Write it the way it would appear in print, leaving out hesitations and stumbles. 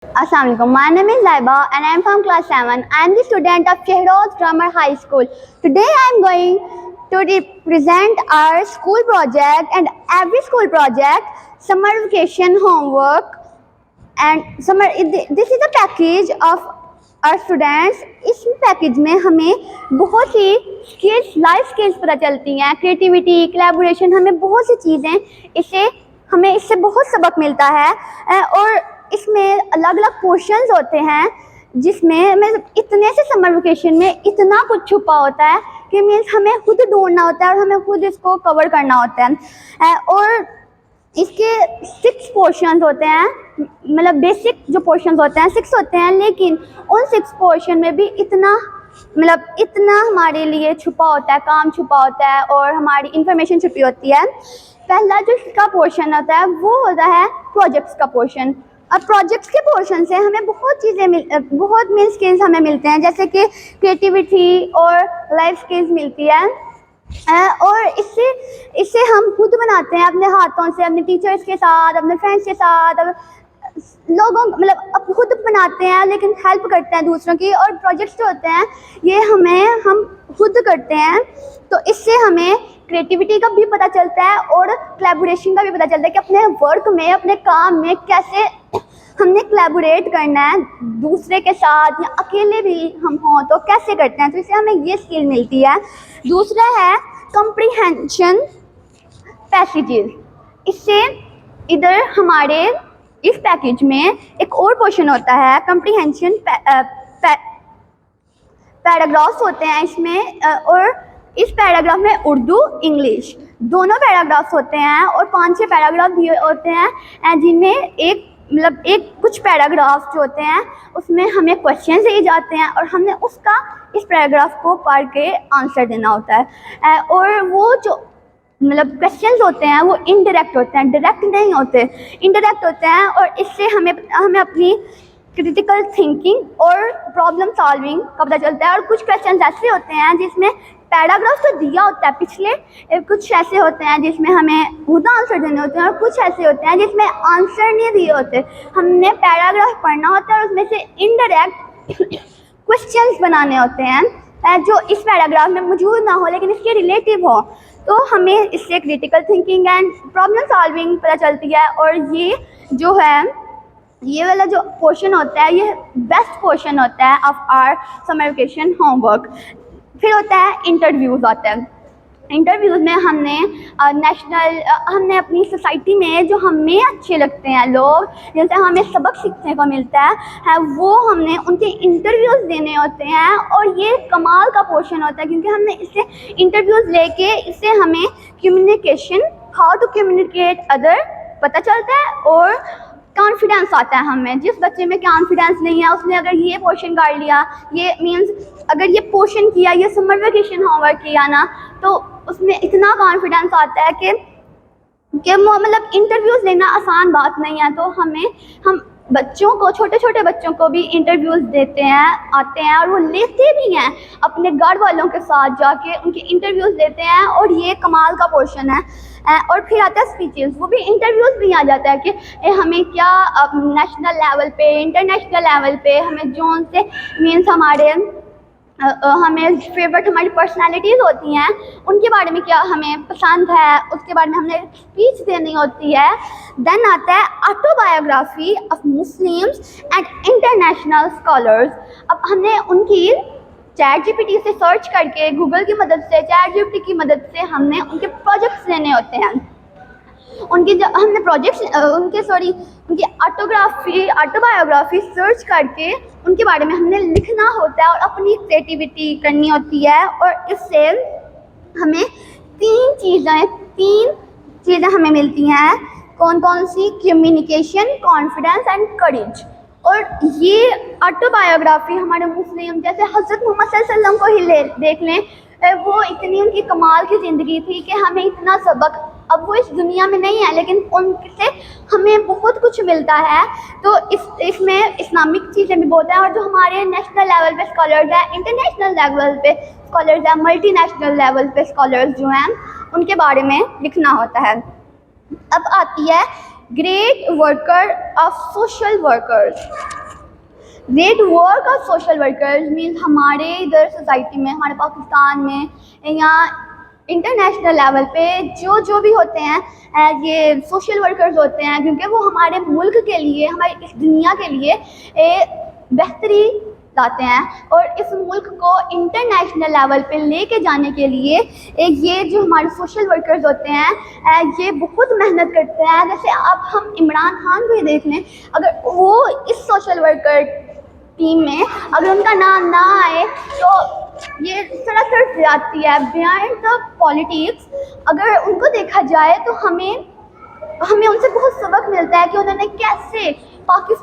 Assalamu alaikum. My name is Zaiba and I am from class 7. I am the student of Shehroz Grammar High School. Today I am going to present our school project, and every school project, summer vacation homework, and this is a package of our students. इस package में हमें बहुत सी skills, life skills पता चलती हैं, creativity, collaboration, हमें बहुत सी चीज़ें हमें इससे बहुत सबक मिलता है। और इसमें अलग अलग पोर्शंस होते हैं जिसमें इतने से समर वेकेशन में इतना कुछ छुपा होता है कि मीन्स हमें खुद ढूंढना होता है और हमें खुद इसको कवर करना होता है। और इसके 6 पोर्शंस होते हैं, मतलब बेसिक जो पोर्शंस होते हैं 6 होते हैं, लेकिन उन 6 पोर्शन में भी इतना हमारे लिए छुपा होता है, काम छुपा होता है और हमारी इंफॉर्मेशन छुपी होती है। पहला जो इसका पोर्शन होता है वो होता है प्रोजेक्ट्स का पोर्शन। अब प्रोजेक्ट्स के पोर्शन से हमें बहुत स्किल्स हमें मिलते हैं, जैसे कि क्रिएटिविटी और लाइफ स्किल्स मिलती है। और इससे हम खुद बनाते हैं अपने हाथों से, अपने टीचर्स के साथ, अपने फ्रेंड्स के साथ, अब खुद बनाते हैं, लेकिन हेल्प करते हैं दूसरों की। और प्रोजेक्ट्स जो होते हैं ये हम खुद करते हैं, तो इससे हमें क्रिएटिविटी का भी पता चलता है और कोलैबोरेशन का भी पता चलता है कि अपने वर्क में, अपने काम में कैसे हमने कोलैबोरेट करना है दूसरे के साथ, या अकेले भी हम हों तो कैसे करते हैं, तो इससे हमें ये स्किल मिलती है। दूसरा है कॉम्प्रिहेंशन पैसेजेस। इससे इधर हमारे इस पैकेज में एक और पोर्शन होता है कॉम्प्रिहेंशन पैराग्राफ्स होते हैं इसमें, और इस पैराग्राफ में उर्दू इंग्लिश दोनों पैराग्राफ्स होते हैं और 5-6 पैराग्राफ भी होते हैं, जिनमें कुछ पैराग्राफ जो होते हैं उसमें हमें क्वेश्चन दिए जाते हैं और हमने उसका इस पैराग्राफ को पढ़ के आंसर देना होता है। और वो जो क्वेश्चंस होते हैं वो इनडायरेक्ट होते हैं, डायरेक्ट नहीं होते, इनडायरेक्ट होते हैं। और इससे हमें अपनी क्रिटिकल थिंकिंग और प्रॉब्लम सॉल्विंग का पता चलता है। और कुछ क्वेश्चंस ऐसे होते हैं जिसमें पैराग्राफ तो दिया होता है पिछले, कुछ ऐसे होते हैं जिसमें हमें खुद आंसर देने होते हैं, और कुछ ऐसे होते हैं जिसमें आंसर नहीं दिए होते, हमने पैराग्राफ पढ़ना होता है और उसमें से इनडायरेक्ट क्वेश्चंस बनाने होते हैं जो इस पैराग्राफ में मौजूद ना हो लेकिन इसके रिलेटिव हो। तो हमें इससे critical thinking and problem solving पता चलती है। और ये वाला जो पोर्शन होता है ये बेस्ट पोर्शन होता है of our summer vacation homework. फिर होता है इंटरव्यूज़ होते हैं। इंटरव्यूज़ में हमने अपनी सोसाइटी में जो हमें अच्छे लगते हैं लोग, जिनसे हमें सबक सीखने को मिलता है वो हमने उनके इंटरव्यूज़ देने होते हैं। और ये कमाल का पोर्शन होता है क्योंकि हमने इससे इंटरव्यूज़ लेके इससे हमें communication, how to communicate other पता चलता है, और कॉन्फिडेंस आता है हमें। जिस बच्चे में कॉन्फिडेंस नहीं है उसने अगर ये पोर्शन कर लिया, ये मीन्स अगर ये पोर्शन किया, ये समर वेकेशन होमवर्क किया ना, तो उसमें इतना कॉन्फिडेंस आता है कि इंटरव्यूज़ लेना आसान बात नहीं है। तो हम बच्चों को, छोटे छोटे बच्चों को भी इंटरव्यूज़ देते हैं, आते हैं, और वो लेते भी हैं अपने घर वालों के साथ जाके उनके इंटरव्यूज़ देते हैं। और ये कमाल का पोर्शन है। और फिर आता है स्पीचेस, वो भी इंटरव्यूज़ भी आ जाता है कि हमें क्या नेशनल लेवल पे, इंटरनेशनल लेवल पे हमें जोन से मीन्स हमें फेवरेट हमारी पर्सनालिटीज़ होती हैं उनके बारे में क्या हमें पसंद है, उसके बारे में हमने स्पीच देनी होती है। देन आता है autobiography of Muslims and international scholars. अब हमने उनकी ChatGPT से सर्च करके, गूगल की मदद से, ChatGPT की मदद से हमने उनके प्रोजेक्ट्स लेने होते हैं। उनकी ऑटोबायोग्राफी सर्च करके उनके बारे में हमने लिखना होता है और अपनी क्रिएटिविटी करनी होती है। और इससे हमें 3 चीज़ें हमें मिलती हैं। कौन कौन सी? Communication, confidence and courage. और ये ऑटोबायोग्राफी हमारे मुस्लिम, जैसे हज़रत मोहम्मद सल्लल्लाहु अलैहि वसल्लम को ही देख लें, वो इतनी उनकी कमाल की ज़िंदगी थी कि हमें इतना सबक, अब वो इस दुनिया में नहीं है लेकिन उनसे हमें बहुत कुछ मिलता है। तो इसमें इस्लामिक चीज़ें भी बहुत हैं। और जो हमारे नेशनल लेवल पे स्कॉलर्स हैं, इंटरनेशनल लेवल पे स्कॉलर्स हैं, मल्टीनेशनल लेवल पे स्कॉलर्स जो हैं, उनके बारे में लिखना होता है। अब आती है great worker of social workers. Great work of social workers means हमारे इधर सोसाइटी में, हमारे पाकिस्तान में या इंटरनेशनल लेवल पे जो भी होते हैं ये सोशल वर्कर्स होते हैं, क्योंकि वो हमारे मुल्क के लिए, हमारी इस दुनिया के लिए बेहतरी लाते हैं और इस मुल्क को इंटरनेशनल लेवल पे लेके जाने के लिए ये जो हमारे सोशल वर्कर्स होते हैं ये बहुत मेहनत करते हैं। जैसे अब हम इमरान खान को ही देख लें, अगर वो इस सोशल वर्कर टीम में अगर उनका नाम ना आए तो ये सरासर जाती है बिहाइंड द पॉलिटिक्स। अगर उनको देखा जाए तो हमें उनसे बहुत सबक मिलता है कि उन्होंने कैसे पाकिस्तान